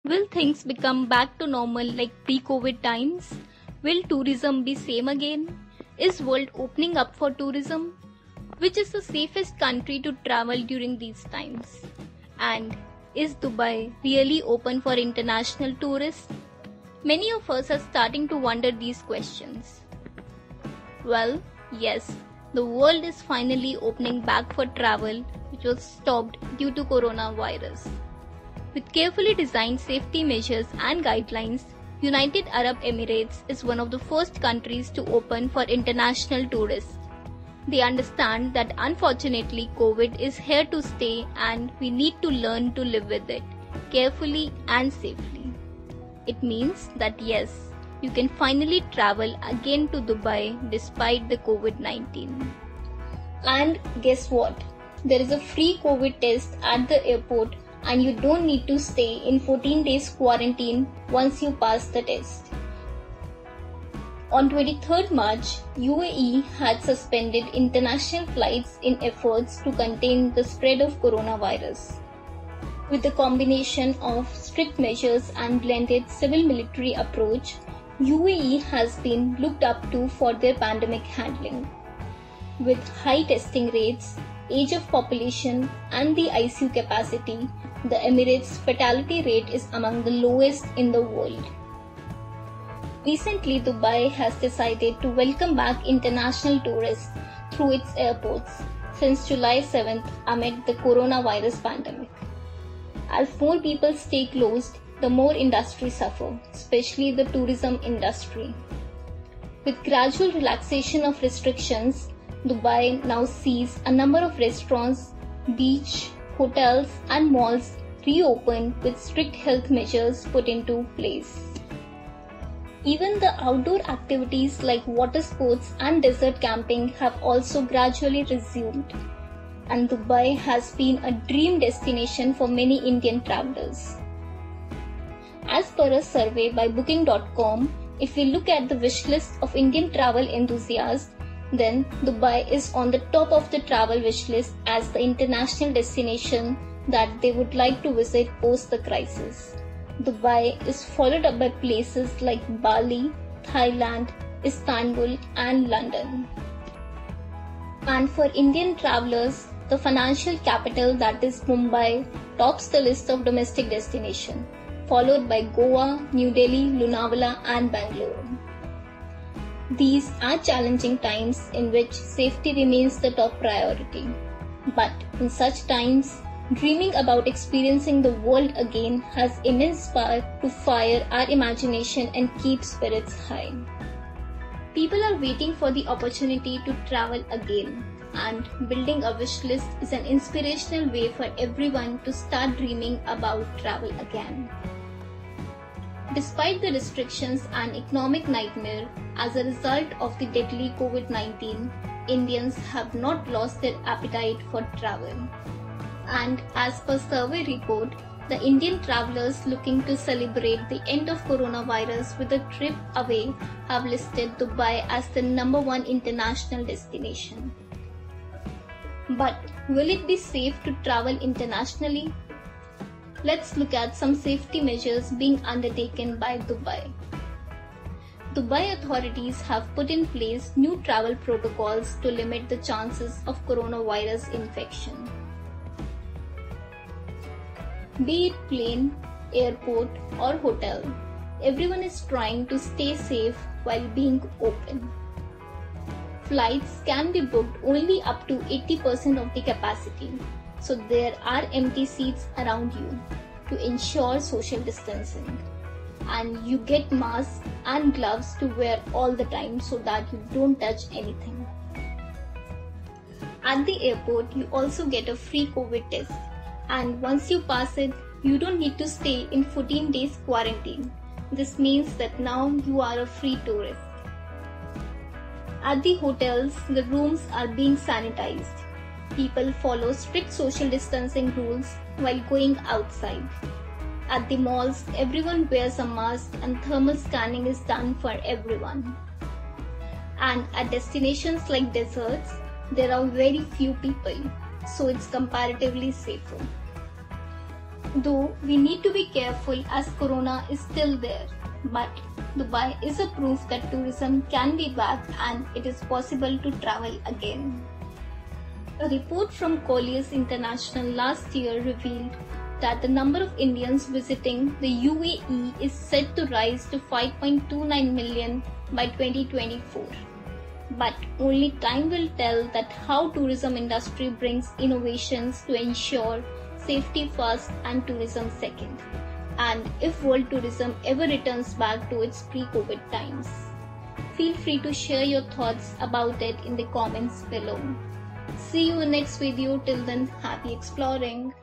Will things become back to normal like pre-COVID times? Will tourism be same again? Is world opening up for tourism? Which is the safest country to travel during these times? And is Dubai really open for international tourists? Many of us are starting to wonder these questions. Well, yes, the world is finally opening back for travel, which was stopped due to coronavirus. With carefully designed safety measures and guidelines, United Arab Emirates is one of the first countries to open for international tourists. They understand that unfortunately COVID is here to stay and we need to learn to live with it carefully and safely. It means that yes, you can finally travel again to Dubai despite the COVID-19. And guess what? There is a free COVID test at the airport and you don't need to stay in 14 days quarantine once you pass the test. On 23rd March, UAE had suspended international flights in efforts to contain the spread of coronavirus. With the combination of strict measures and blended civil-military approach, UAE has been looked up to for their pandemic handling. With high testing rates, age of population and the ICU capacity, the Emirates' fatality rate is among the lowest in the world. Recently, Dubai has decided to welcome back international tourists through its airports since July 7th amid the coronavirus pandemic. As more people stay closed, the more industries suffer, especially the tourism industry. With gradual relaxation of restrictions, Dubai now sees a number of restaurants, beach, hotels and malls reopen with strict health measures put into place. Even the outdoor activities like water sports and desert camping have also gradually resumed, and Dubai has been a dream destination for many Indian travelers. As per a survey by Booking.com, if we look at the wish list of Indian travel enthusiasts, then Dubai is on the top of the travel wish list as the international destination that they would like to visit post the crisis. Dubai is followed up by places like Bali, Thailand, Istanbul and London. And for Indian travelers, the financial capital that is Mumbai tops the list of domestic destinations, followed by Goa, New Delhi, Lonavala and Bangalore. These are challenging times in which safety remains the top priority. But in such times, dreaming about experiencing the world again has immense power to fire our imagination and keep spirits high. People are waiting for the opportunity to travel again, and building a wish list is an inspirational way for everyone to start dreaming about travel again. Despite the restrictions and economic nightmare as a result of the deadly COVID-19, Indians have not lost their appetite for travel. And as per survey report, the Indian travelers looking to celebrate the end of coronavirus with a trip away have listed Dubai as the #1 international destination. But will it be safe to travel internationally? Let's look at some safety measures being undertaken by Dubai. Dubai authorities have put in place new travel protocols to limit the chances of coronavirus infection. Be it plane, airport or hotel, everyone is trying to stay safe while being open. Flights can be booked only up to 80% of the capacity, so there are empty seats around you to ensure social distancing. And you get masks and gloves to wear all the time so that you don't touch anything. At the airport, you also get a free COVID test, and once you pass it, you don't need to stay in 14 days quarantine. This means that now you are a free tourist. At the hotels, the rooms are being sanitized. People follow strict social distancing rules while going outside. At the malls, everyone wears a mask and thermal scanning is done for everyone. And at destinations like deserts, there are very few people, so it's comparatively safer. Though we need to be careful as Corona is still there. But Dubai is a proof that tourism can be back and it is possible to travel again. A report from Colliers International last year revealed that the number of Indians visiting the UAE is set to rise to 5.29 million by 2024. But only time will tell that how tourism industry brings innovations to ensure safety first and tourism second, and if world tourism ever returns back to its pre-COVID times. Feel free to share your thoughts about it in the comments below. See you in the next video. Till then, happy exploring.